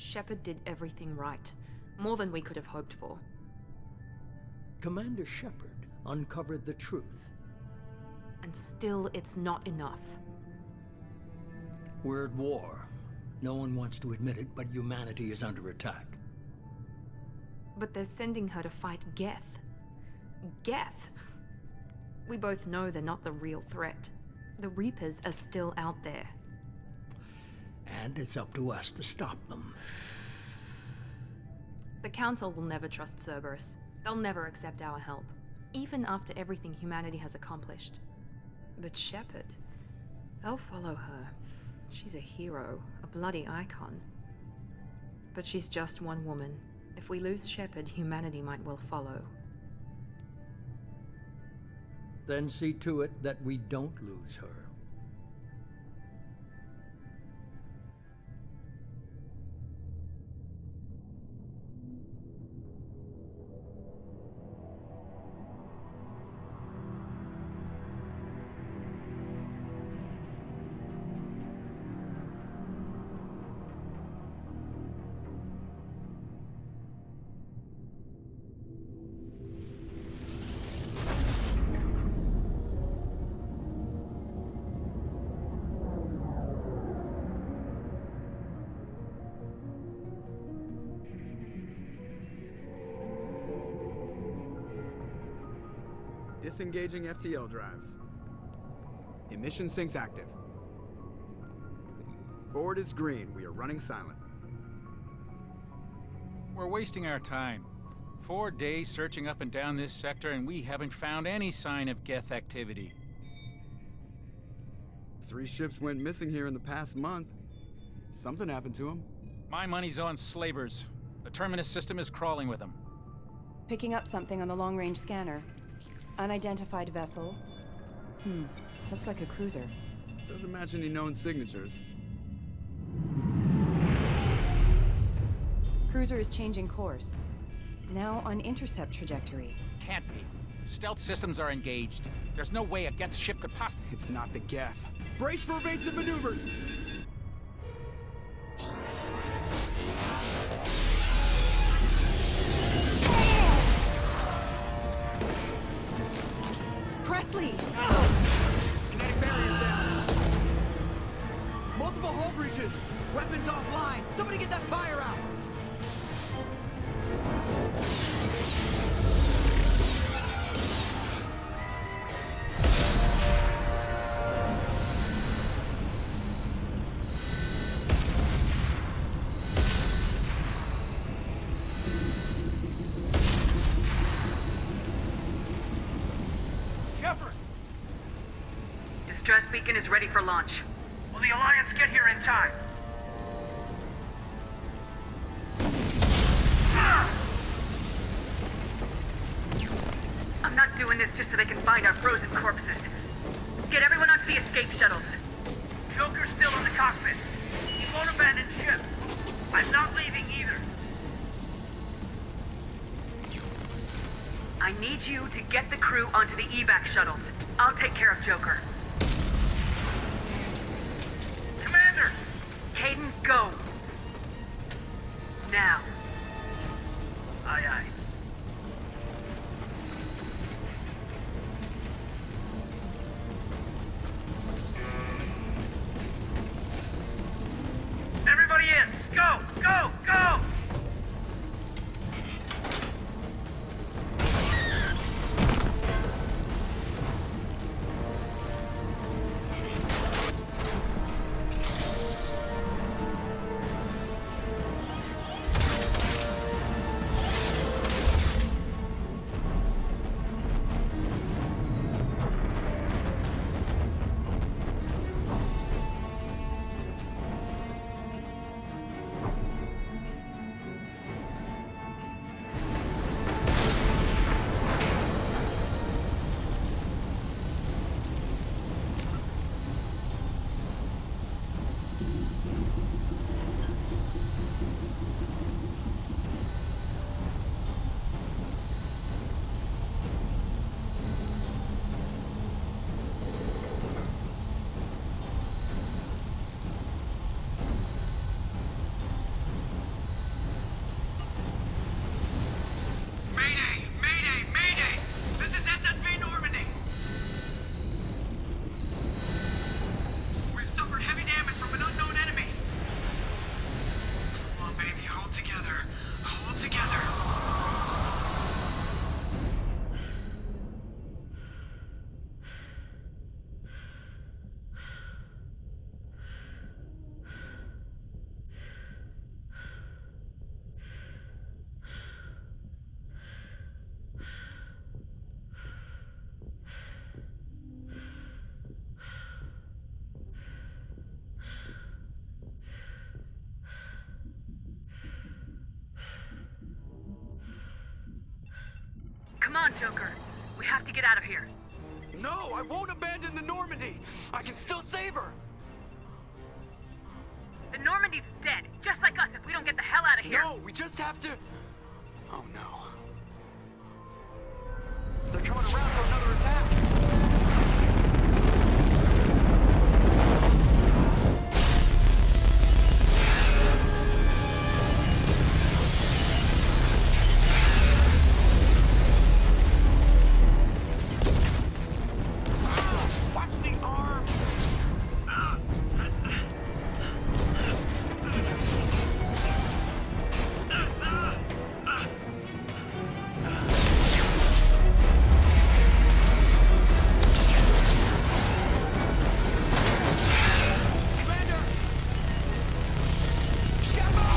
Shepard did everything right. More than we could have hoped for. Commander Shepard uncovered the truth. And still, it's not enough. We're at war. No one wants to admit it, but humanity is under attack. But they're sending her to fight Geth. Geth! We both know they're not the real threat. The Reapers are still out there. And it's up to us to stop them. The Council will never trust Cerberus. They'll never accept our help, even after everything humanity has accomplished. But Shepard, they'll follow her. She's a hero, a bloody icon. But she's just one woman. If we lose Shepard, humanity might well follow. Then see to it that we don't lose her. Disengaging FTL drives. Emission sinks active. Board is green. We are running silent. We're wasting our time. 4 days searching up and down this sector, and we haven't found any sign of Geth activity. 3 ships went missing here in the past month. Something happened to them. My money's on slavers. The Terminus system is crawling with them. Picking up something on the long-range scanner. Unidentified vessel. Looks like a cruiser. Doesn't match any known signatures. Cruiser is changing course. Now on intercept trajectory. Can't be. Stealth systems are engaged. There's no way a Geth ship could possibly... It's not the Geth. Brace for evasive maneuvers! Presley! Kinetic barriers down. Multiple hull breaches. Weapons offline. Somebody get that fire out. Shepard! Distress beacon is ready for launch. Will the Alliance get here in time? I'm not doing this just so they can find our frozen corpses. Get everyone onto the escape shuttles. Joker's still in the cockpit. He won't abandon ship. I'm not leaving either. I need you to get the crew onto the evac shuttles. I'll take care of Joker. Commander! Caden, go! Now. Aye, aye. Everybody in! Go! Go! Go! on, Joker. We have to get out of here. No, I won't abandon the Normandy! I can still save her! The Normandy's dead, just like us if we don't get the hell out of here. No, we just have to... Oh no. They're coming around for another attack! Watch the arm! Commander! Shepard!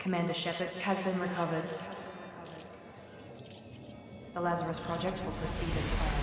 Commander Shepard has been recovered. The Lazarus Project will proceed as planned.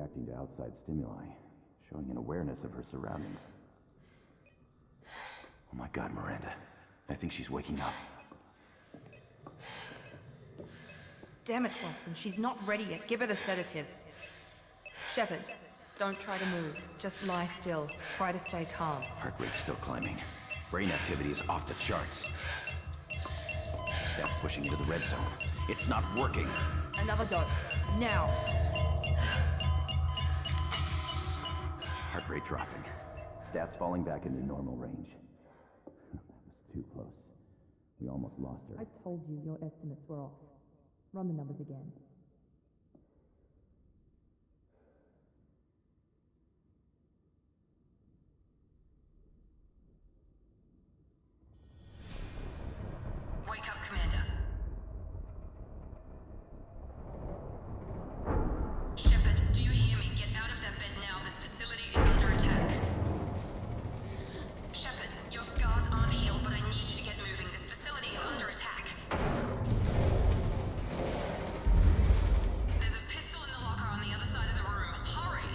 reacting to outside stimuli, showing an awareness of her surroundings. Oh my god, Miranda. I think she's waking up. Damn it, Watson. She's not ready yet. Give her the sedative. Shepard, don't try to move. Just lie still. Try to stay calm. Heart rate's still climbing. Brain activity is off the charts. Steps pushing into the red zone. It's not working. Another dose. Now. Heart rate dropping. Stats falling back into normal range. That was too close. We almost lost her. I told you your estimates were off. Run the numbers again. Wake up, Commander. Shepard, do you hear me? Get out of that bed now. This facility is under attack. Shepard, your scars aren't healed, but I need you to get moving. This facility is under attack. There's a pistol in the locker on the other side of the room. Hurry!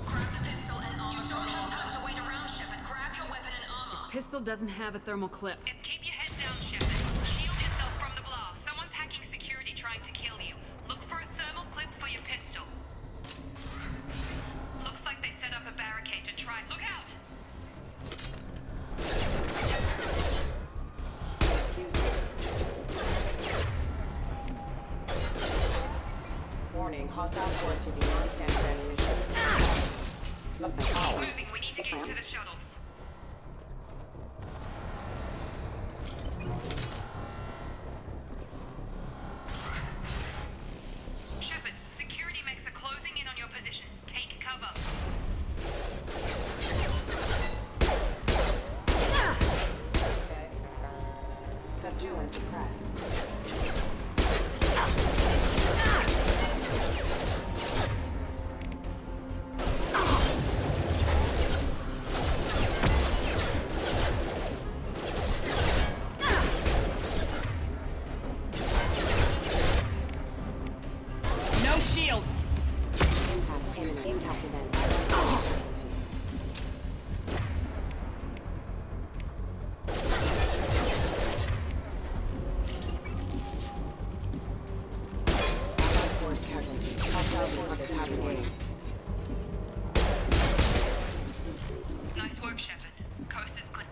Grab the pistol and armor. You don't have time to wait around, Shepard. Grab your weapon and armor. Pistol doesn't have a thermal clip. And keep your head down, Shepard. Shield yourself from the blast. Someone's hacking security trying to kill you. Look for a thermal clip for your pistol. Looks like they set up a barricade to try. Look out! Warning, hostile force using non-standard ammunition. Keep moving. We need to get to the shuttles. Shepard, security mechs are closing in on your position. Take cover. Okay. Subdue and suppress. No shields! Impact imminent. Impact event. Force casualty. Hostile forces have engaged. Nice work, Shepard. Coast is clear.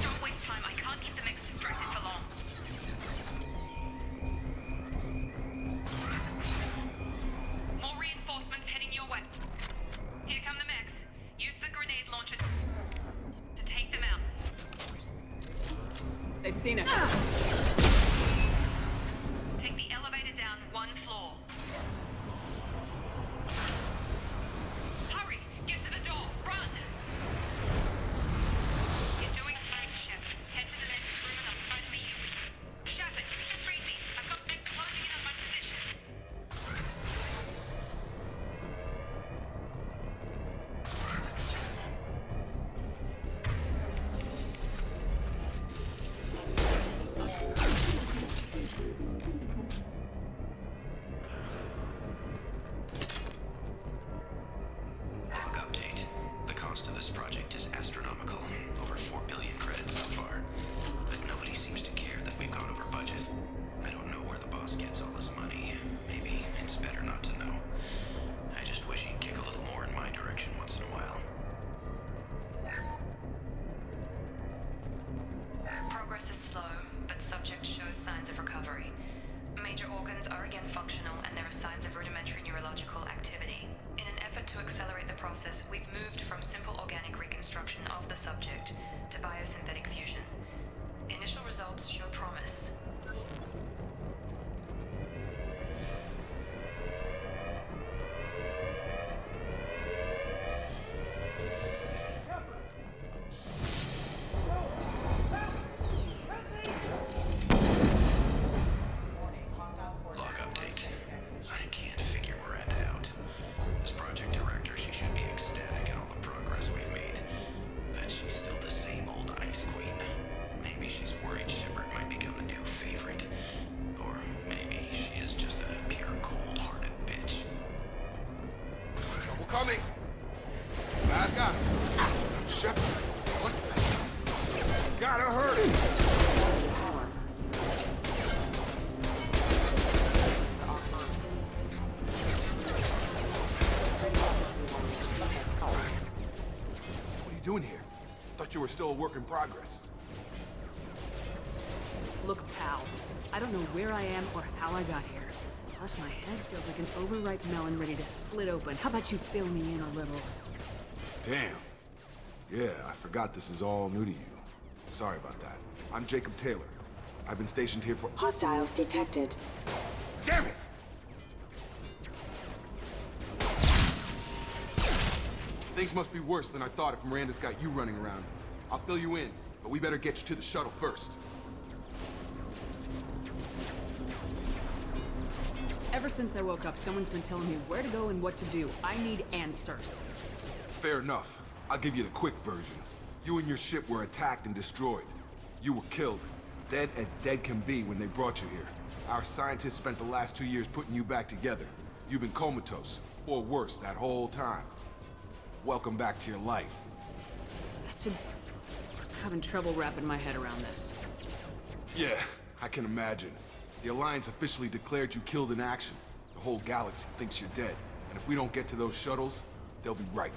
Don't waste time. I can't keep the mix distracted for long. More reinforcements heading your way. Here come the mechs. Use the grenade launcher to take them out. They've seen us. Take the elevator down one floor. Hurry! Get to the door! Run! You're doing fine, Shepard. Head to the next room and I'll try to meet you. Shepard, read me. I've got them closing in on my position. Log update. The cost of this project is astronomical. Over 4 billion credits so far. But nobody seems to care that we've gone over budget. I don't know where the boss gets all his money. Maybe it's better not to know. I just wish he'd kick a little more in my direction once in a while. Progress is slow, but subject shows signs of recovery. Major organs are again functional, and there are signs of rudimentary neurological activity. In an effort to accelerate the process, we've moved from simple organic reconstruction of the subject to biosynthetic fusion. Initial results show promise. Shepard. What? Gotta hurry! What are you doing here? Thought you were still a work in progress. Look, pal, I don't know where I am or how I got here. Plus, my head feels like an overripe melon ready to split open. How about you fill me in a little? Damn. Yeah, I forgot this is all new to you. Sorry about that. I'm Jacob Taylor. I've been stationed here for— Hostiles detected. Damn it! Things must be worse than I thought if Miranda's got you running around. I'll fill you in, but we better get you to the shuttle first. Ever since I woke up, someone's been telling me where to go and what to do. I need answers. Fair enough. I'll give you the quick version. You and your ship were attacked and destroyed. You were killed. Dead as dead can be when they brought you here. Our scientists spent the last 2 years putting you back together. You've been comatose, or worse, that whole time. Welcome back to your life. I'm having trouble wrapping my head around this. Yeah, I can imagine. The Alliance officially declared you killed in action. The whole galaxy thinks you're dead. And if we don't get to those shuttles, they'll be right.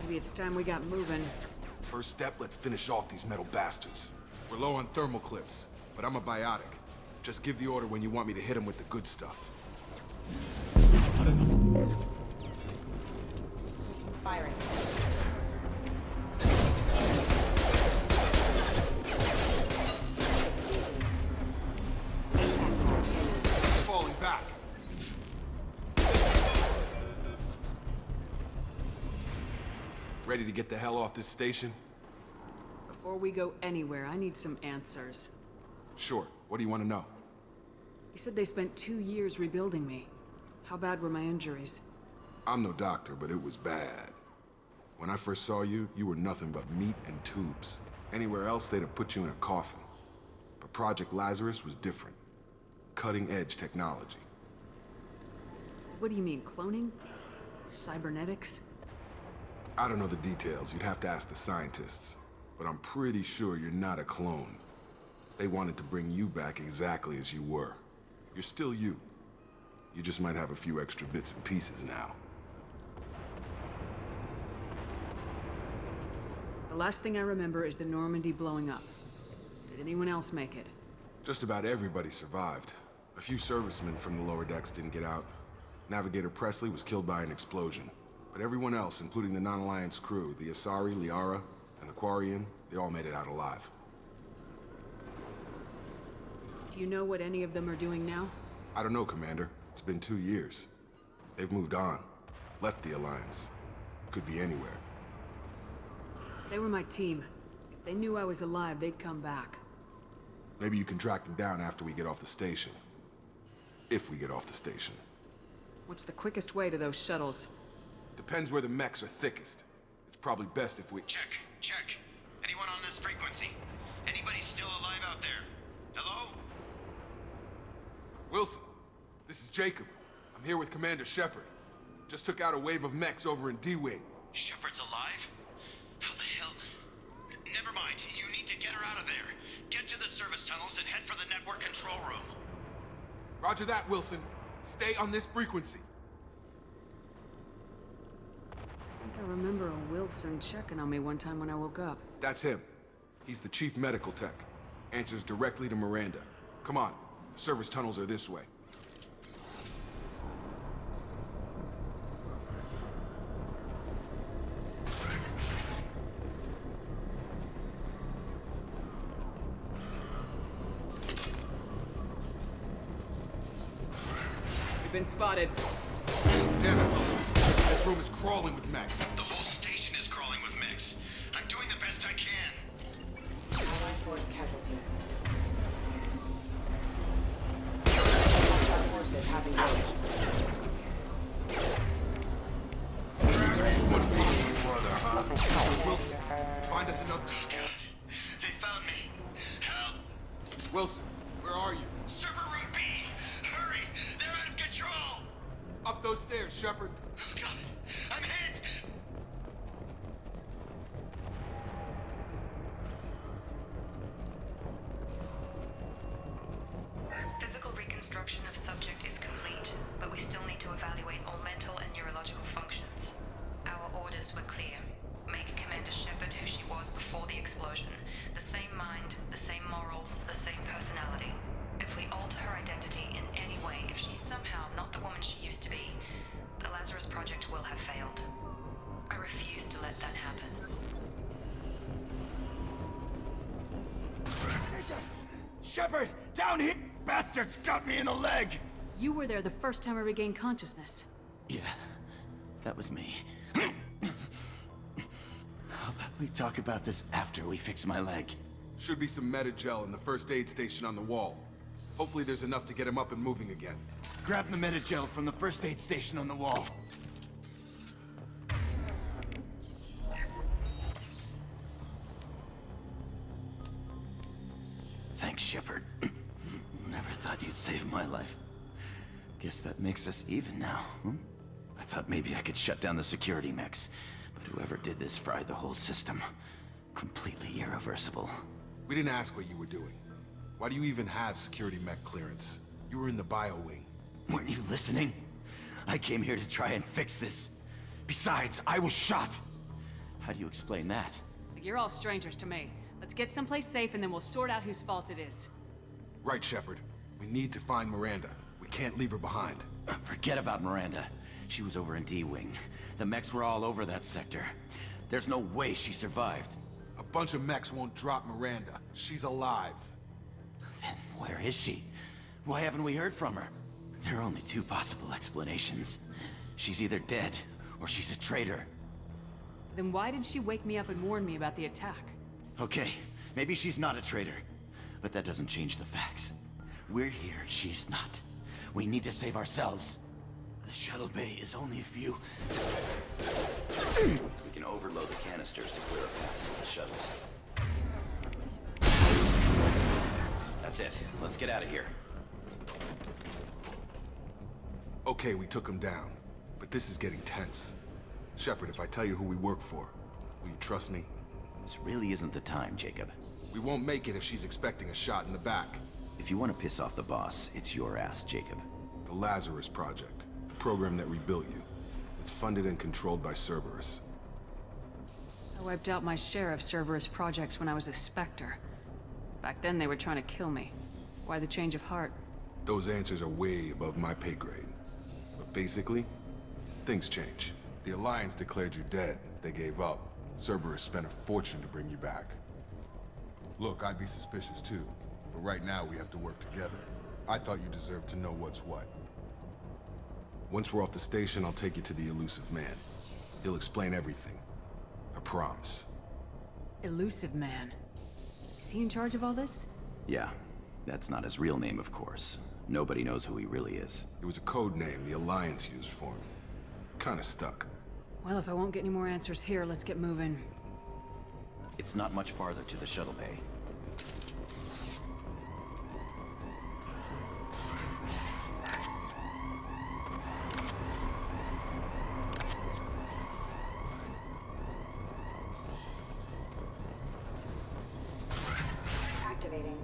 Maybe it's time we got moving. First step, let's finish off these metal bastards. We're low on thermal clips, but I'm a biotic. Just give the order when you want me to hit them with the good stuff. Firing. Falling back. Ready to get the hell off this station? Before we go anywhere, I need some answers. Sure. What do you want to know? You said they spent 2 years rebuilding me. How bad were my injuries? I'm no doctor, but it was bad. When I first saw you, you were nothing but meat and tubes. Anywhere else, they'd have put you in a coffin. But Project Lazarus was different. Cutting-edge technology. What do you mean, cloning? Cybernetics? I don't know the details. You'd have to ask the scientists. But I'm pretty sure you're not a clone. They wanted to bring you back exactly as you were. You're still you. You just might have a few extra bits and pieces now. The last thing I remember is the Normandy blowing up. Did anyone else make it? Just about everybody survived. A few servicemen from the lower decks didn't get out. Navigator Presley was killed by an explosion. But everyone else, including the non-Alliance crew, the Asari, Liara, and the Quarian, they all made it out alive. Do you know what any of them are doing now? I don't know, Commander. It's been 2 years. They've moved on. Left the Alliance. Could be anywhere. They were my team. If they knew I was alive, they'd come back. Maybe you can track them down after we get off the station. If we get off the station. What's the quickest way to those shuttles? Depends where the mechs are thickest. It's probably best if we— Check. Anyone on this frequency? Anybody still alive out there? Hello? Wilson, this is Jacob. I'm here with Commander Shepard. Just took out a wave of mechs over in D-Wing. Shepard's alive? How the hell? Never mind. You need to get her out of there. Get to the service tunnels and head for the network control room. Roger that, Wilson. Stay on this frequency. I think I remember a Wilson checking on me one time when I woke up. That's him. He's the chief medical tech. Answers directly to Miranda. Come on. The service tunnels are this way. We've been spotted. Damn it, Wilson. This room is crawling with mechs. The whole station is crawling with mechs. I'm doing the best I can. Allied force casualty. Hostile forces have engaged. Wilson, find us another— Oh, God. They found me. Help! Wilson, where are you? Server room B! Hurry! They're out of control! Up those stairs, Shepard. Oh, God. I'm hit! orders were clear. Make Commander Shepard who she was before the explosion. The same mind, the same morals, the same personality. If we alter her identity in any way, if she's somehow not the woman she used to be, the Lazarus Project will have failed. I refuse to let that happen. Shepard, down here! Bastards got me in the leg! You were there the first time I regained consciousness. Yeah, that was me. How about we talk about this after we fix my leg? Should be some Metagel in the first aid station on the wall. Hopefully there's enough to get him up and moving again. Grab the Metagel from the first aid station on the wall. Thanks, Shepard. Never thought you'd save my life. Guess that makes us even now, hmm? I thought maybe I could shut down the security mechs, but whoever did this fried the whole system. Completely irreversible. We didn't ask what you were doing. Why do you even have security mech clearance? You were in the bio wing. Weren't you listening? I came here to try and fix this. Besides, I was shot. How do you explain that? You're all strangers to me. Let's get someplace safe and then we'll sort out whose fault it is. Right, Shepard. We need to find Miranda. We can't leave her behind. Forget about Miranda. She was over in D-Wing. The mechs were all over that sector. There's no way she survived. A bunch of mechs won't drop Miranda. She's alive. Then where is she? Why haven't we heard from her? There are only two possible explanations. She's either dead, or she's a traitor. Then why did she wake me up and warn me about the attack? Okay, maybe she's not a traitor. But that doesn't change the facts. We're here, she's not. We need to save ourselves. The shuttle bay is only a few... We can overload the canisters to clear a path to the shuttles. That's it. Let's get out of here. Okay, we took him down. But this is getting tense. Shepard, if I tell you who we work for, will you trust me? This really isn't the time, Jacob. We won't make it if she's expecting a shot in the back. If you want to piss off the boss, it's your ass, Jacob. The Lazarus Project. The program that rebuilt you. It's funded and controlled by Cerberus. I wiped out my share of Cerberus projects when I was a Spectre. Back then they were trying to kill me. Why the change of heart? Those answers are way above my pay grade. But basically, things change. The Alliance declared you dead. They gave up. Cerberus spent a fortune to bring you back. Look, I'd be suspicious too. But right now we have to work together. I thought you deserved to know what's what. Once we're off the station, I'll take you to the elusive man. He'll explain everything. I promise. Elusive Man. Is he in charge of all this? Yeah, that's not his real name, of course. Nobody knows who he really is. It was a code name the Alliance used for him. Kinda stuck. Well, if I won't get any more answers here, let's get moving. It's not much farther to the shuttle bay. Activating.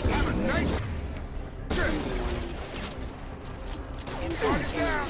Have a nice trip! Target down!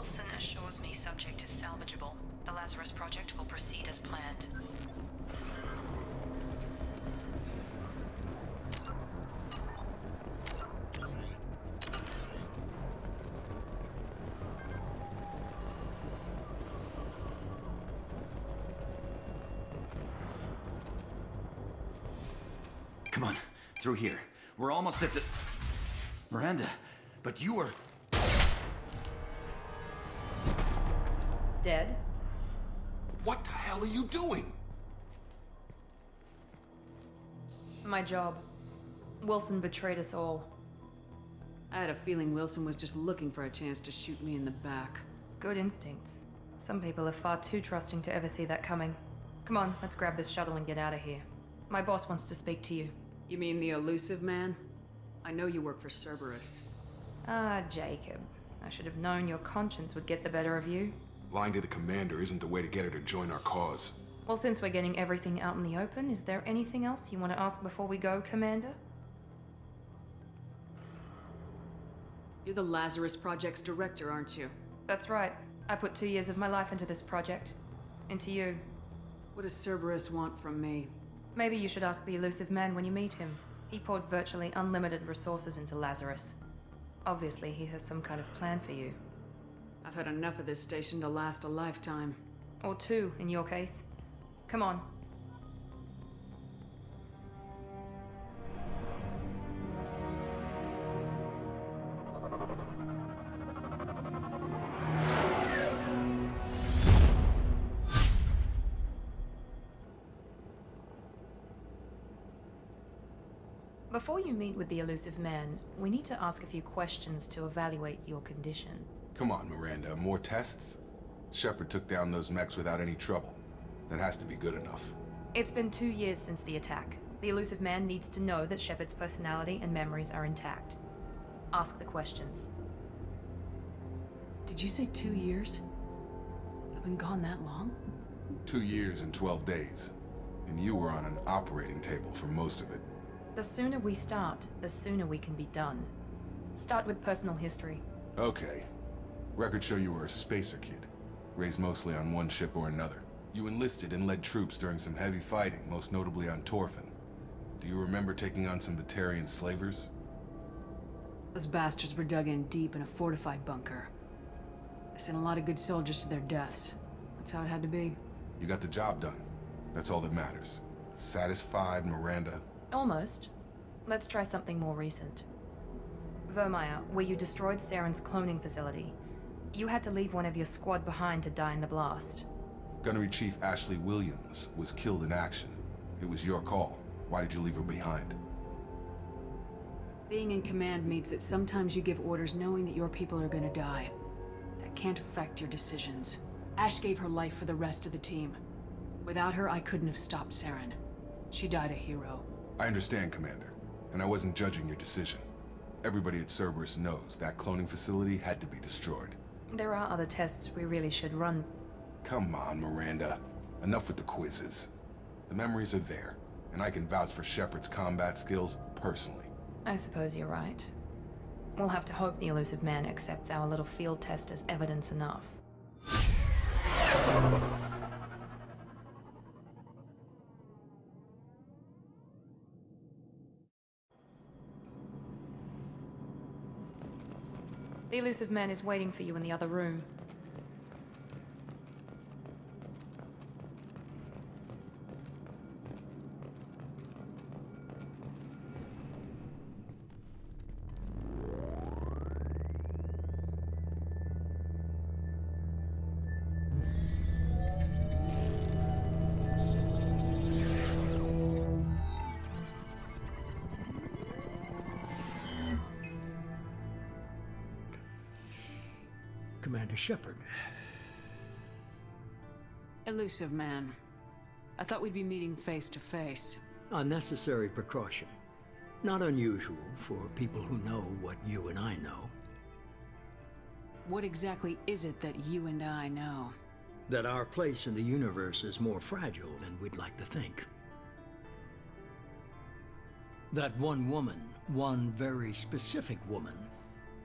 Wilson assures me subject is salvageable. The Lazarus Project will proceed as planned. Come on, through here. We're almost at the... Miranda, but you were... Dead? What the hell are you doing? My job. Wilson betrayed us all. I had a feeling Wilson was just looking for a chance to shoot me in the back. Good instincts. Some people are far too trusting to ever see that coming. Come on, let's grab this shuttle and get out of here. My boss wants to speak to you. You mean the elusive man? I know you work for Cerberus. Ah, Jacob. I should have known your conscience would get the better of you. Lying to the commander isn't the way to get her to join our cause. Well, since we're getting everything out in the open, is there anything else you want to ask before we go, Commander? You're the Lazarus Project's director, aren't you? That's right. I put 2 years of my life into this project. Into you. What does Cerberus want from me? Maybe you should ask the elusive man when you meet him. He poured virtually unlimited resources into Lazarus. Obviously, he has some kind of plan for you. I've had enough of this station to last a lifetime. Or 2, in your case. Come on. Before you meet with the elusive man, we need to ask a few questions to evaluate your condition. Come on, Miranda, more tests? Shepard took down those mechs without any trouble. That has to be good enough. It's been 2 years since the attack. The elusive man needs to know that Shepard's personality and memories are intact. Ask the questions. Did you say 2 years? I've been gone that long? 2 years and 12 days. And you were on an operating table for most of it. The sooner we start, the sooner we can be done. Start with personal history. Okay. Records show you were a spacer kid, raised mostly on one ship or another. You enlisted and led troops during some heavy fighting, most notably on Torfin. Do you remember taking on some Batarian slavers? Those bastards were dug in deep in a fortified bunker. I sent a lot of good soldiers to their deaths. That's how it had to be. You got the job done. That's all that matters. Satisfied, Miranda? Almost. Let's try something more recent. Vermeer, where you destroyed Saren's cloning facility. You had to leave one of your squad behind to die in the blast. Gunnery Chief Ashley Williams was killed in action. It was your call. Why did you leave her behind? Being in command means that sometimes you give orders knowing that your people are gonna die. That can't affect your decisions. Ash gave her life for the rest of the team. Without her, I couldn't have stopped Saren. She died a hero. I understand, Commander, and I wasn't judging your decision. Everybody at Cerberus knows that cloning facility had to be destroyed. There are other tests we really should run. Come on, Miranda. Enough with the quizzes. The memories are there, and I can vouch for Shepard's combat skills personally. I suppose you're right. We'll have to hope the elusive man accepts our little field test as evidence enough. The elusive man is waiting for you in the other room. Commander Shepard. Elusive man. I thought we'd be meeting face to face. Unnecessary precaution. Not unusual for people who know what you and I know. What exactly is it that you and I know? That our place in the universe is more fragile than we'd like to think. That one woman, one very specific woman,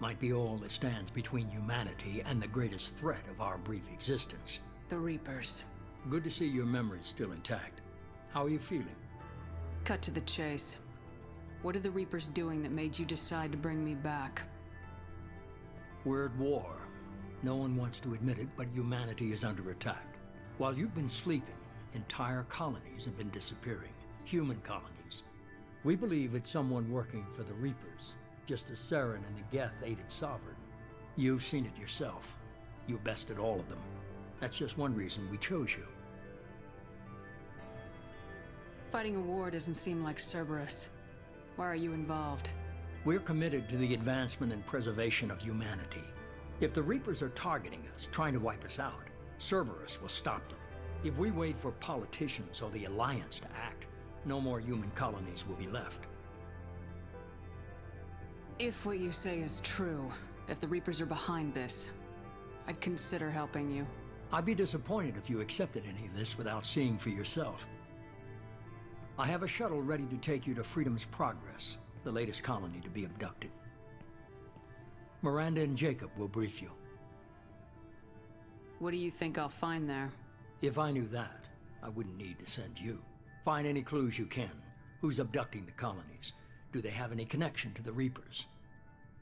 might be all that stands between humanity and the greatest threat of our brief existence. The Reapers. Good to see your memory's still intact. How are you feeling? Cut to the chase. What are the Reapers doing that made you decide to bring me back? We're at war. No one wants to admit it, but humanity is under attack. While you've been sleeping, entire colonies have been disappearing. Human colonies. We believe it's someone working for the Reapers, just as Saren and the Geth aided Sovereign. You've seen it yourself. You bested all of them. That's just one reason we chose you. Fighting a war doesn't seem like Cerberus. Why are you involved? We're committed to the advancement and preservation of humanity. If the Reapers are targeting us, trying to wipe us out, Cerberus will stop them. If we wait for politicians or the Alliance to act, no more human colonies will be left. If what you say is true, if the Reapers are behind this, I'd consider helping you. I'd be disappointed if you accepted any of this without seeing for yourself. I have a shuttle ready to take you to Freedom's Progress, the latest colony to be abducted. Miranda and Jacob will brief you. What do you think I'll find there? If I knew that, I wouldn't need to send you. Find any clues you can. Who's abducting the colonies? Do they have any connection to the Reapers?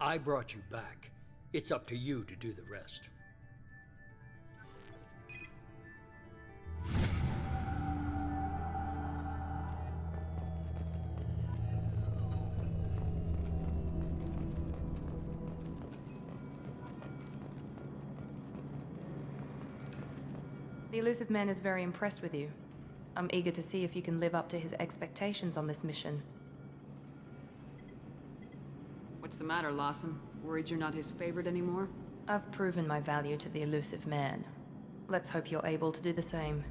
I brought you back. It's up to you to do the rest. The Elusive Man is very impressed with you. I'm eager to see if you can live up to his expectations on this mission. What's the matter, Lawson? Worried you're not his favorite anymore? I've proven my value to the Elusive Man. Let's hope you're able to do the same.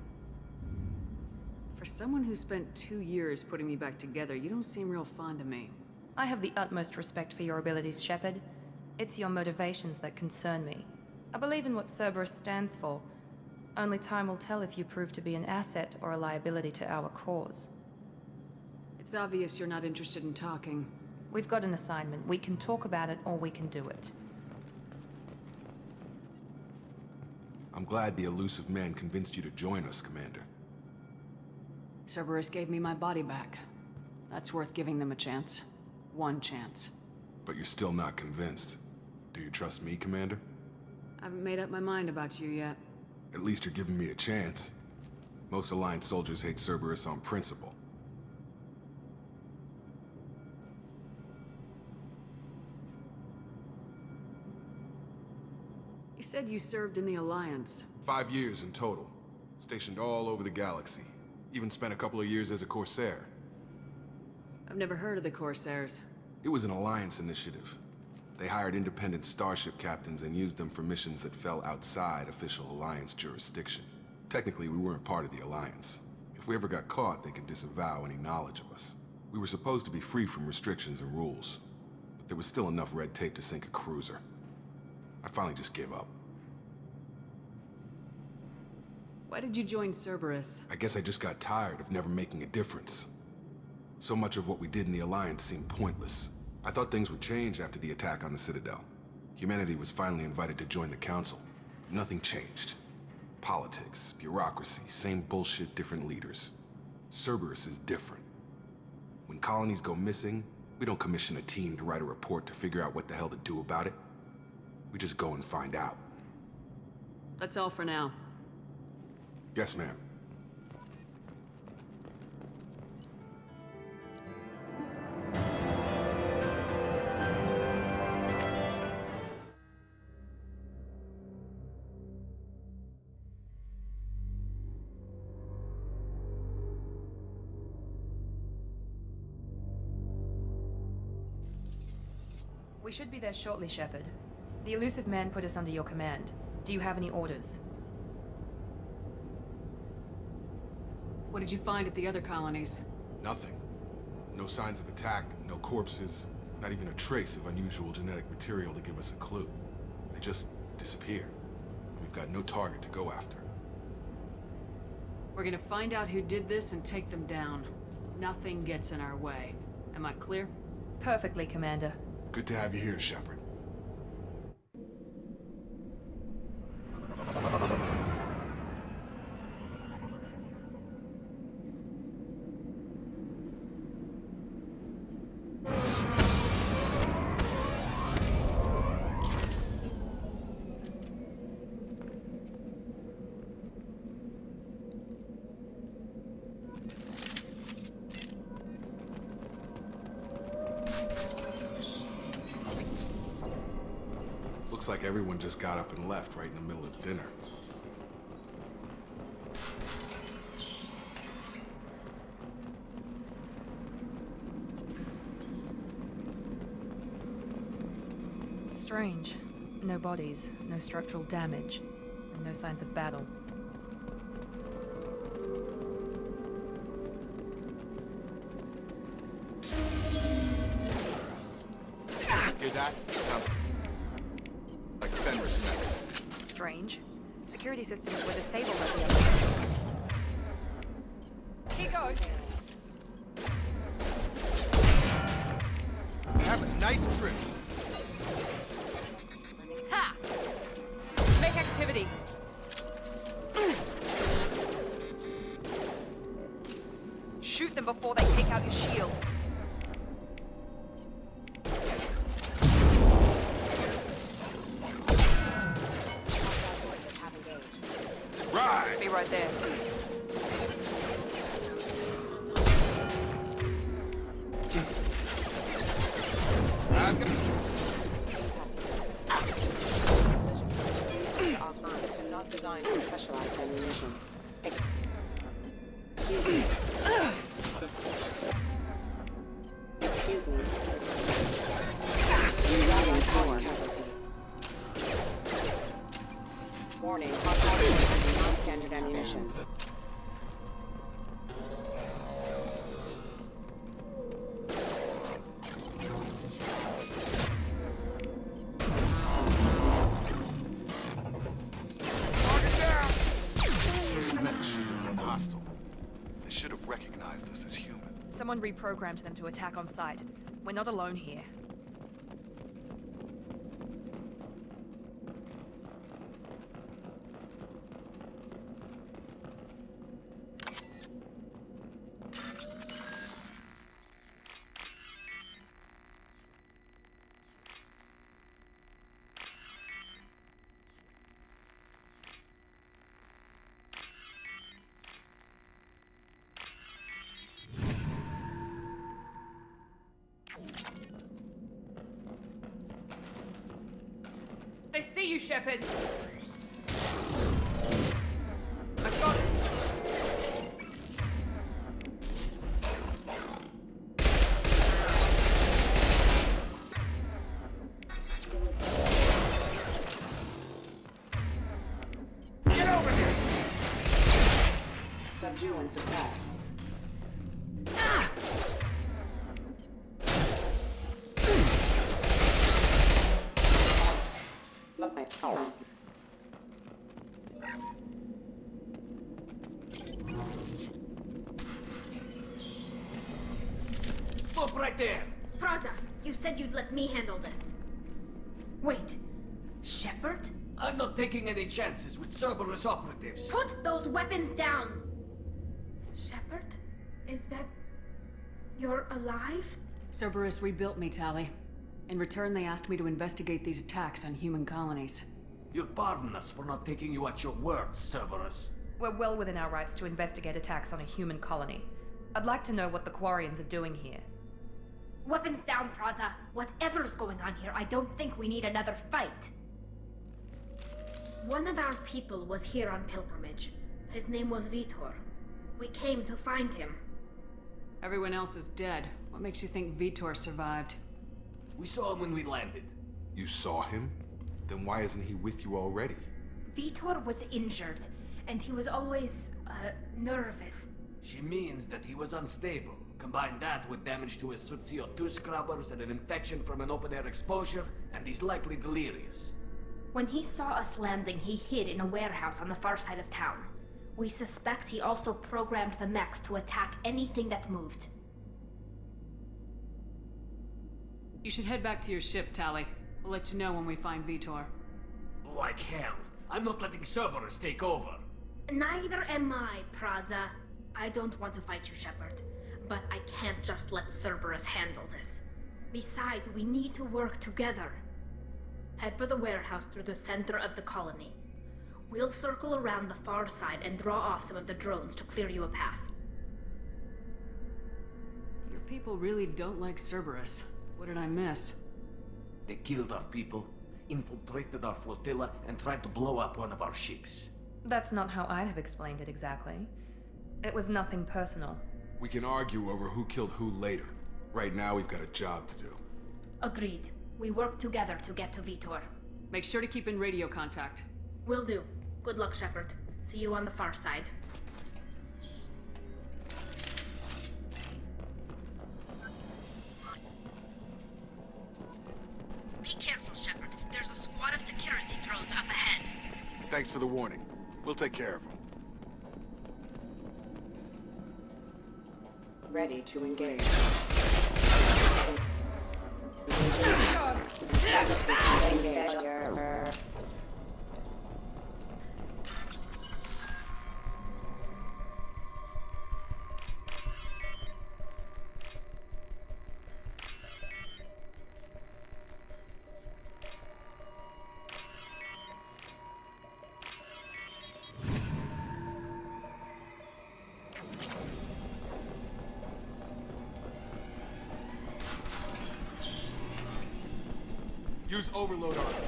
For someone who spent 2 years putting me back together, you don't seem real fond of me. I have the utmost respect for your abilities, Shepard. It's your motivations that concern me. I believe in what Cerberus stands for. Only time will tell if you prove to be an asset or a liability to our cause. It's obvious you're not interested in talking. We've got an assignment. We can talk about it or we can do it. I'm glad the Elusive Man convinced you to join us, Commander. Cerberus gave me my body back. That's worth giving them a chance. One chance. But you're still not convinced. Do you trust me, Commander? I haven't made up my mind about you yet. At least you're giving me a chance. Most Alliance soldiers hate Cerberus on principle. You said you served in the Alliance. 5 years in total. Stationed all over the galaxy. Even spent a couple of years as a Corsair. I've never heard of the Corsairs. It was an Alliance initiative. They hired independent starship captains and used them for missions that fell outside official Alliance jurisdiction. Technically, we weren't part of the Alliance. If we ever got caught, they could disavow any knowledge of us. We were supposed to be free from restrictions and rules, but there was still enough red tape to sink a cruiser. I finally just gave up. Why did you join Cerberus? I guess I just got tired of never making a difference. So much of what we did in the Alliance seemed pointless. I thought things would change after the attack on the Citadel. Humanity was finally invited to join the Council. Nothing changed. Politics, bureaucracy, same bullshit, different leaders. Cerberus is different. When colonies go missing, we don't commission a team to write a report to figure out what the hell to do about it. We just go and find out. That's all for now. Yes, ma'am. We should be there shortly, Shepard. The Elusive Man put us under your command. Do you have any orders? What did you find at the other colonies? Nothing. No signs of attack, no corpses, not even a trace of unusual genetic material to give us a clue. They just disappear. And we've got no target to go after. We're gonna find out who did this and take them down. Nothing gets in our way. Am I clear? Perfectly, Commander. Good to have you here, Shepard. like everyone just got up and left right in the middle of dinner. Strange. No bodies, no structural damage, and no signs of battle. Hear that? Sounds like Fenris mechs. Strange. Security systems were disabled at the other. Here goes. Have a nice trip. Ha! Make activity. Shoot them before they take out your shield. Right. Be right there. Not designed for specialized ammunition. Excuse me. Rerouting power casualty. Warning, hostile non-standard ammunition. They should have recognized us as human. Someone reprogrammed them to attack on sight. We're not alone here. They see you, Shepard! I've got it! Get over here! Subdue and suppress. Stop right there! Praza, you said you'd let me handle this. Wait, Shepard? I'm not taking any chances with Cerberus operatives. Put those weapons down! Shepard? Is that... you're alive? Cerberus rebuilt me, Tali. In return, they asked me to investigate these attacks on human colonies. You'll pardon us for not taking you at your word, Cerberus. We're well within our rights to investigate attacks on a human colony. I'd like to know what the Quarians are doing here. Weapons down, Praza. Whatever's going on here, I don't think we need another fight. One of our people was here on pilgrimage. His name was Vitor. We came to find him. Everyone else is dead. What makes you think Vitor survived? We saw him when we landed. You saw him? Then why isn't he with you already? Vitor was injured, and he was always, nervous. She means that he was unstable. Combine that with damage to his suit CO2 scrubbers and an infection from an open-air exposure, and he's likely delirious. When he saw us landing, he hid in a warehouse on the far side of town. We suspect he also programmed the mechs to attack anything that moved. You should head back to your ship, Tali. We'll let you know when we find Vitor. Like hell. I'm not letting Cerberus take over. Neither am I, Praza. I don't want to fight you, Shepard. But I can't just let Cerberus handle this. Besides, we need to work together. Head for the warehouse through the center of the colony. We'll circle around the far side and draw off some of the drones to clear you a path. Your people really don't like Cerberus. What did I miss? They killed our people. infiltrated our flotilla and tried to blow up one of our ships. That's not how I'd have explained it exactly. It was nothing personal. We can argue over who killed who later. Right now, we've got a job to do. Agreed. We work together to get to Vitor. Make sure to keep in radio contact. Will do. Good luck, Shepard. See you on the far side. Be careful, Shepard. There's a squad of security drones up ahead. Thanks for the warning. We'll take care of them. Ready to engage. Use overload on it.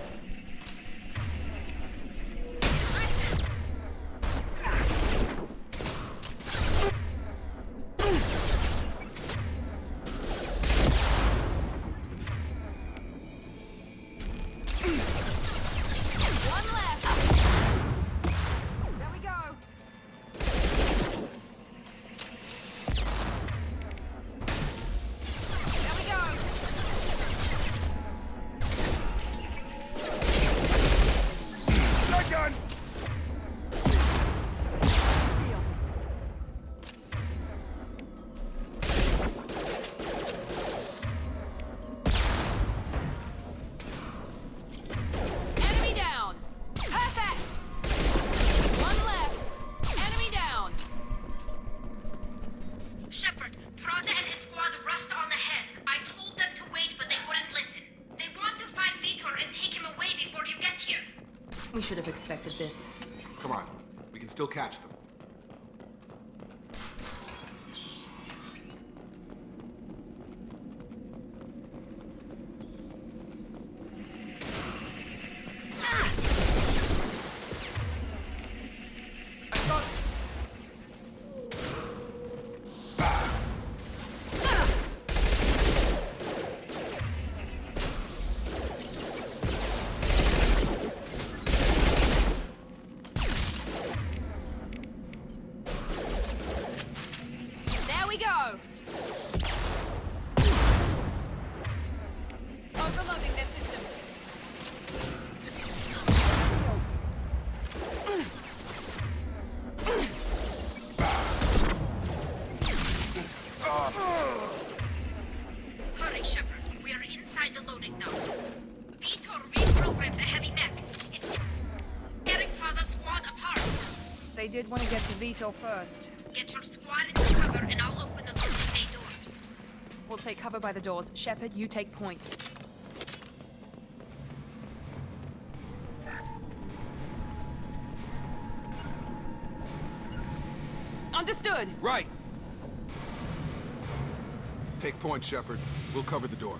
We should have expected this. Come on. We can still catch them. Hurry, Shepard. We are inside the loading dock. Vitor reprogrammed the heavy mech. It's tearing Plaza's squad apart. They did want to get to Vitor first. Get your squad into cover and I'll open the loading bay doors. We'll take cover by the doors. Shepard, you take point. Understood! Right! Take point, Shepard. We'll cover the door.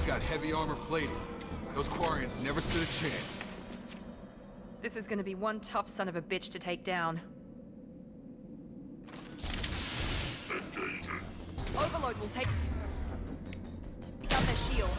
Got heavy armor plating. Those Quarians never stood a chance. This is gonna be one tough son of a bitch to take down. Overload will take out their shield.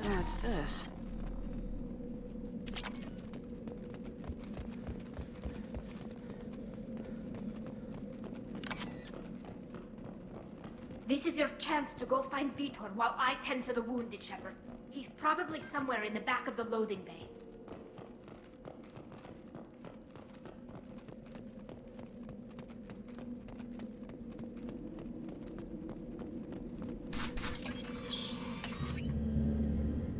Oh, it's this. This is your chance to go find Vitor while I tend to the wounded, Shepard. He's probably somewhere in the back of the loading bay.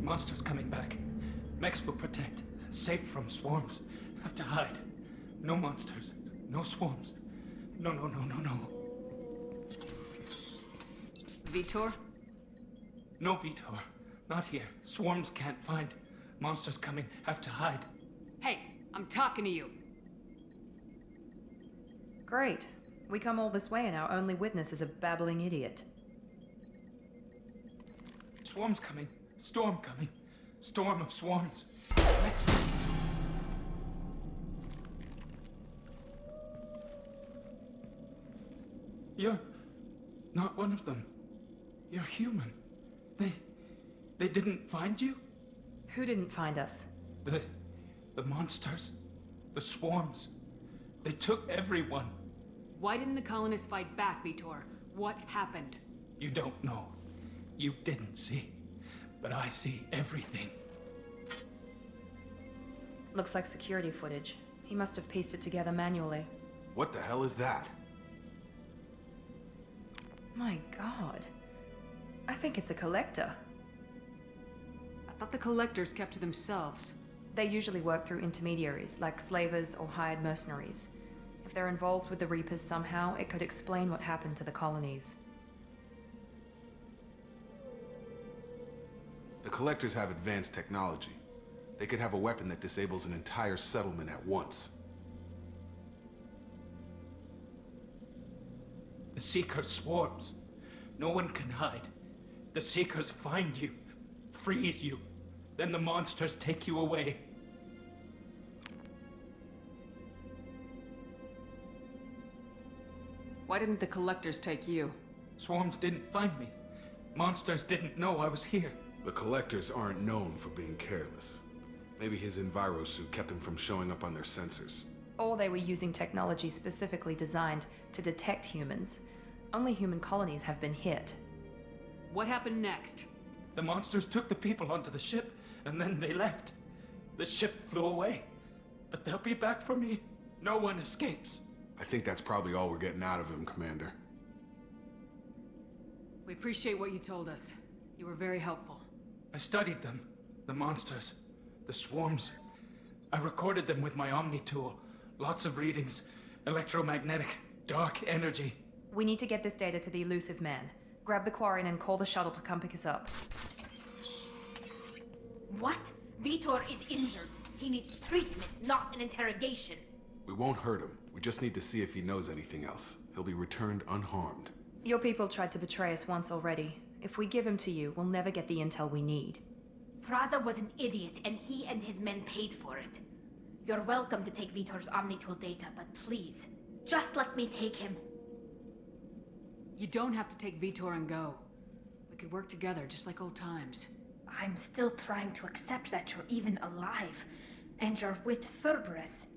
Monsters coming back. Mechs will protect. Safe from swarms. Have to hide. No monsters. No swarms. No. Vitor? No Vitor. Not here. Swarms can't find. Monsters coming. Have to hide. Hey, I'm talking to you. Great. We come all this way and our only witness is a babbling idiot. Swarms coming. Storm coming. Storm of swarms. You're not one of them. You're human. They didn't find you? Who didn't find us? The monsters. The swarms. They took everyone. Why didn't the colonists fight back, Vitor? What happened? You don't know. You didn't see. But I see everything. Looks like security footage. He must have pieced it together manually. What the hell is that? My god. I think it's a collector. I thought the collectors kept to themselves. They usually work through intermediaries, like slavers or hired mercenaries. If they're involved with the Reapers somehow, it could explain what happened to the colonies. The collectors have advanced technology. They could have a weapon that disables an entire settlement at once. The Seekers swarms. No one can hide. The Seekers find you, freeze you. Then the monsters take you away. Why didn't the collectors take you? Swarms didn't find me. Monsters didn't know I was here. The collectors aren't known for being careless. Maybe his enviro suit kept him from showing up on their sensors. Or they were using technology specifically designed to detect humans. Only human colonies have been hit. What happened next? The monsters took the people onto the ship, and then they left. The ship flew away. But they'll be back for me. No one escapes. I think that's probably all we're getting out of him, Commander. We appreciate what you told us. You were very helpful. I studied them. The monsters. The swarms. I recorded them with my Omni tool. Lots of readings. Electromagnetic. Dark energy. We need to get this data to the elusive man. Grab the Quarian and call the shuttle to come pick us up. What? Vitor is injured. He needs treatment, not an interrogation. We won't hurt him. We just need to see if he knows anything else. He'll be returned unharmed. Your people tried to betray us once already. If we give him to you, we'll never get the intel we need. Praza was an idiot, and he and his men paid for it. You're welcome to take Vitor's Omnitool data, but please, just let me take him. You don't have to take Vitor and go. We could work together, just like old times. I'm still trying to accept that you're even alive, and you're with Cerberus.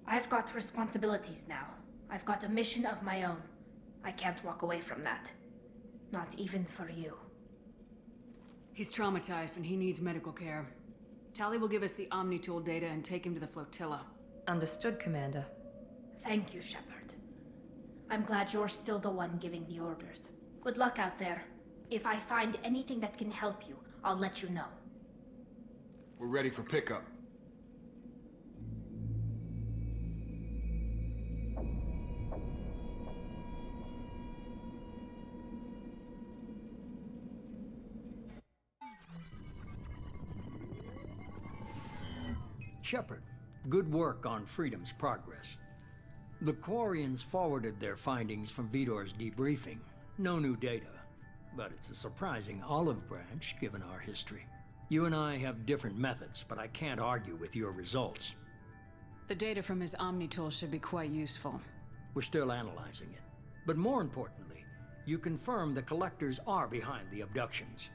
I've got responsibilities now. I've got a mission of my own. I can't walk away from that. Not even for you. He's traumatized and he needs medical care. Tali will give us the Omnitool data and take him to the flotilla. Understood, Commander. Thank you, Shepard. I'm glad you're still the one giving the orders. Good luck out there. If I find anything that can help you, I'll let you know. We're ready for pickup. Shepard, good work on Freedom's progress. The Quarians forwarded their findings from Vitor's debriefing. No new data, but it's a surprising olive branch given our history. You and I have different methods, but I can't argue with your results. The data from his Omnitool should be quite useful. We're still analyzing it. But more importantly, you confirm the collectors are behind the abductions.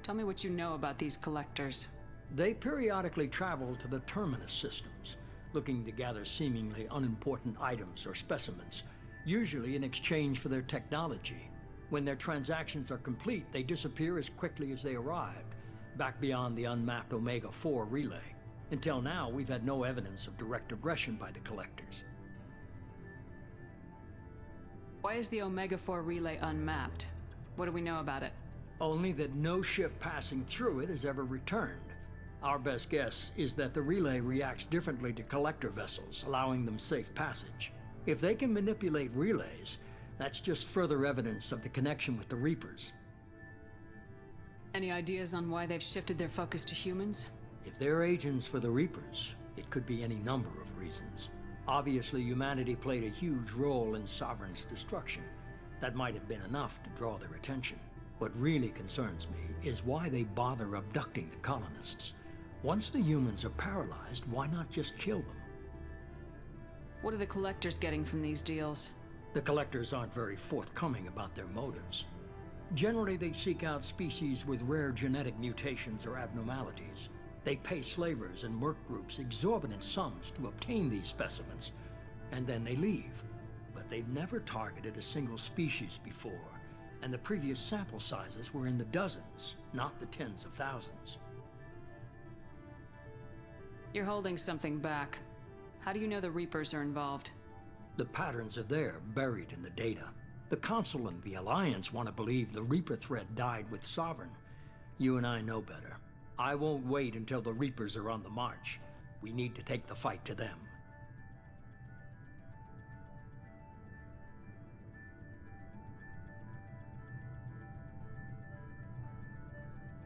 Tell me what you know about these collectors. They periodically travel to the terminus systems, looking to gather seemingly unimportant items or specimens, usually in exchange for their technology. When their transactions are complete, they disappear as quickly as they arrived, back beyond the unmapped Omega-4 relay. Until now, we've had no evidence of direct aggression by the collectors. Why is the Omega-4 relay unmapped? What do we know about it? Only that no ship passing through it has ever returned. Our best guess is that the relay reacts differently to collector vessels, allowing them safe passage. If they can manipulate relays, that's just further evidence of the connection with the Reapers. Any ideas on why they've shifted their focus to humans? If they're agents for the Reapers, it could be any number of reasons. Obviously, humanity played a huge role in Sovereign's destruction. That might have been enough to draw their attention. What really concerns me is why they bother abducting the colonists. Once the humans are paralyzed, why not just kill them? What are the collectors getting from these deals? The collectors aren't very forthcoming about their motives. Generally, they seek out species with rare genetic mutations or abnormalities. They pay slavers and merc groups exorbitant sums to obtain these specimens, and then they leave. But they've never targeted a single species before, and the previous sample sizes were in the dozens, not the tens of thousands. You're holding something back. How do you know the Reapers are involved? The patterns are there, buried in the data. The Council and the Alliance want to believe the Reaper threat died with Sovereign. You and I know better. I won't wait until the Reapers are on the march. We need to take the fight to them.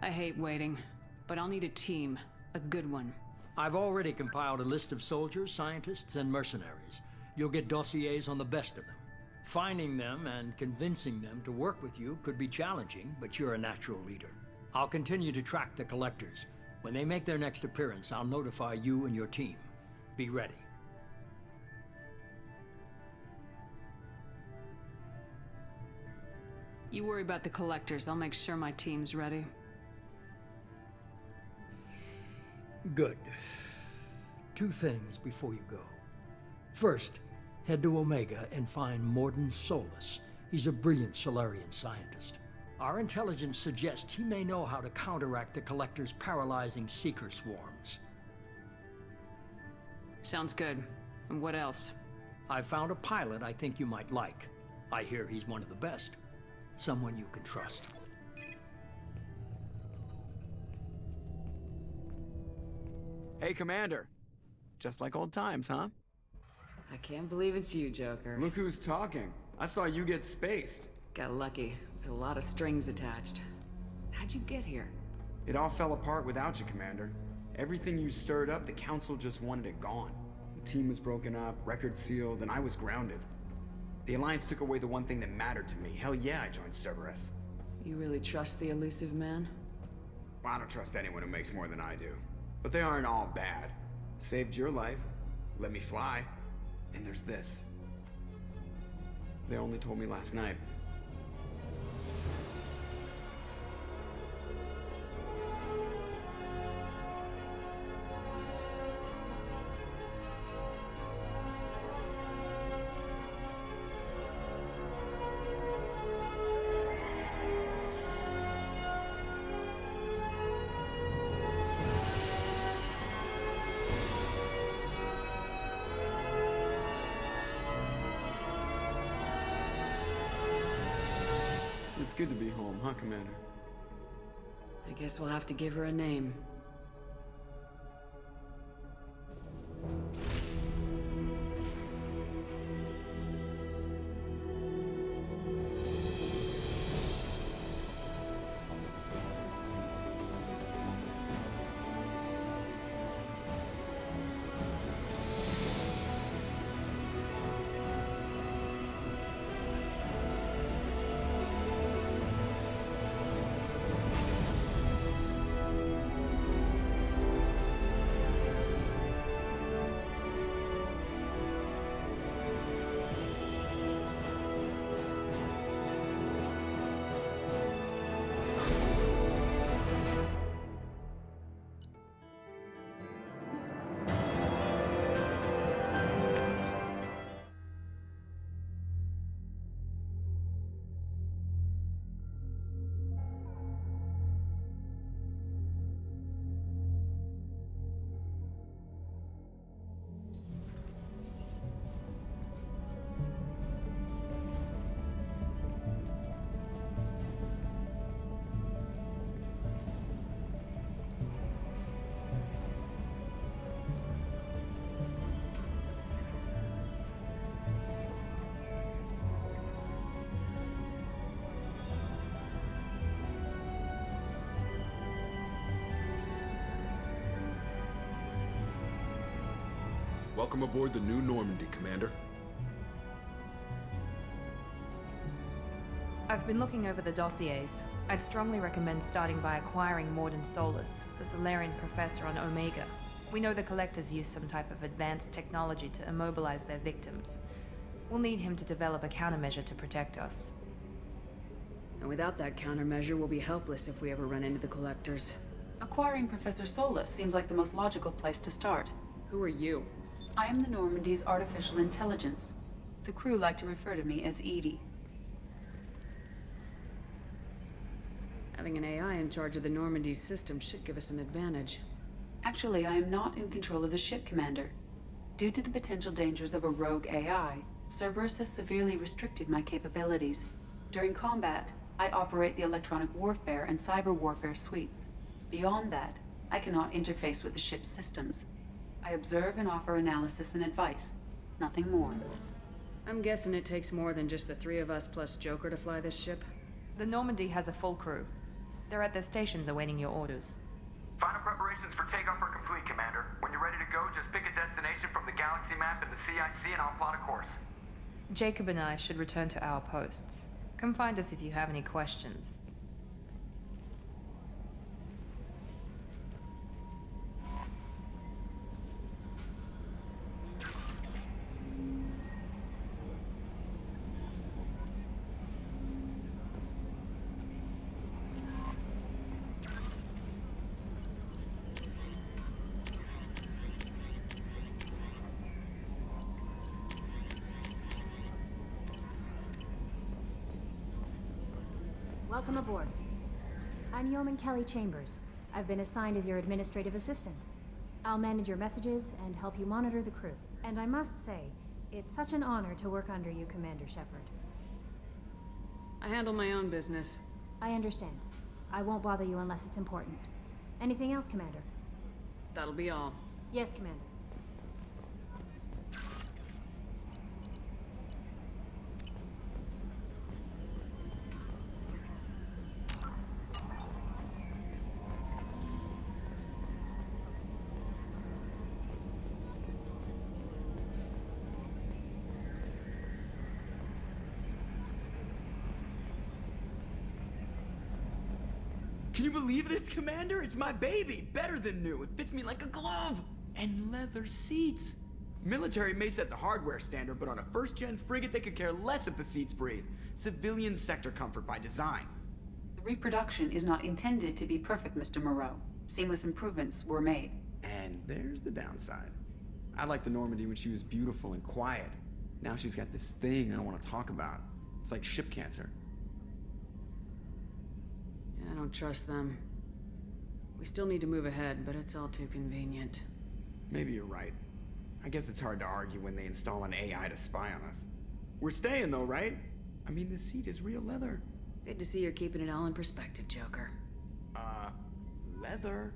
I hate waiting, but I'll need a team. A good one. I've already compiled a list of soldiers, scientists, and mercenaries. You'll get dossiers on the best of them. Finding them and convincing them to work with you could be challenging, but you're a natural leader. I'll continue to track the collectors. When they make their next appearance, I'll notify you and your team. Be ready. You worry about the collectors. I'll make sure my team's ready. Good. 2 things before you go. First, head to Omega and find Morden Solus. He's a brilliant Solarian scientist. Our intelligence suggests he may know how to counteract the Collector's paralyzing Seeker swarms. Sounds good. And what else? I found a pilot I think you might like. I hear he's one of the best. Someone you can trust. Hey, Commander. Just like old times, huh? I can't believe it's you, Joker. Look who's talking. I saw you get spaced. Got lucky, with a lot of strings attached. How'd you get here? It all fell apart without you, Commander. Everything you stirred up, the Council just wanted it gone. The team was broken up, record sealed, and I was grounded. The Alliance took away the one thing that mattered to me. Hell yeah, I joined Cerberus. You really trust the elusive man? Well, I don't trust anyone who makes more than I do. But they aren't all bad. Saved your life, let me fly, and there's this. They only told me last night. It's good to be home, huh, Commander? I guess we'll have to give her a name. Welcome aboard the new Normandy, Commander. I've been looking over the dossiers. I'd strongly recommend starting by acquiring Morden Solus, the Solarian professor on Omega. We know the Collectors use some type of advanced technology to immobilize their victims. We'll need him to develop a countermeasure to protect us. And without that countermeasure, we'll be helpless if we ever run into the Collectors. Acquiring Professor Solus seems like the most logical place to start. Who are you? I am the Normandy's artificial intelligence. The crew like to refer to me as Edie. Having an AI in charge of the Normandy's system should give us an advantage. Actually, I am not in control of the ship, Commander. Due to the potential dangers of a rogue AI, Cerberus has severely restricted my capabilities. During combat, I operate the electronic warfare and cyber warfare suites. Beyond that, I cannot interface with the ship's systems. I observe and offer analysis and advice. Nothing more. I'm guessing it takes more than just the three of us plus Joker to fly this ship. The Normandy has a full crew. They're at their stations awaiting your orders. Final preparations for takeoff are complete, Commander. When you're ready to go, just pick a destination from the galaxy map in the CIC and I'll plot a course. Jacob and I should return to our posts. Come find us if you have any questions. Welcome aboard. I'm Yeoman Kelly Chambers. I've been assigned as your administrative assistant. I'll manage your messages and help you monitor the crew. And I must say, it's such an honor to work under you, Commander Shepard. I handle my own business. I understand. I won't bother you unless it's important. Anything else, Commander? That'll be all. Yes, Commander. Can you believe this, Commander? It's my baby! Better than new. It fits me like a glove! And leather seats! Military may set the hardware standard, but on a first-gen frigate, they could care less if the seats breathe. Civilian sector comfort by design. The reproduction is not intended to be perfect, Mr. Moreau. Seamless improvements were made. And there's the downside. I liked the Normandy when she was beautiful and quiet. Now she's got this thing I don't want to talk about. It's like ship cancer. I don't trust them. We still need to move ahead, but it's all too convenient. Maybe you're right. I guess it's hard to argue when they install an AI to spy on us. We're staying though, right? I mean, the seat is real leather. Good to see you're keeping it all in perspective, Joker. Leather?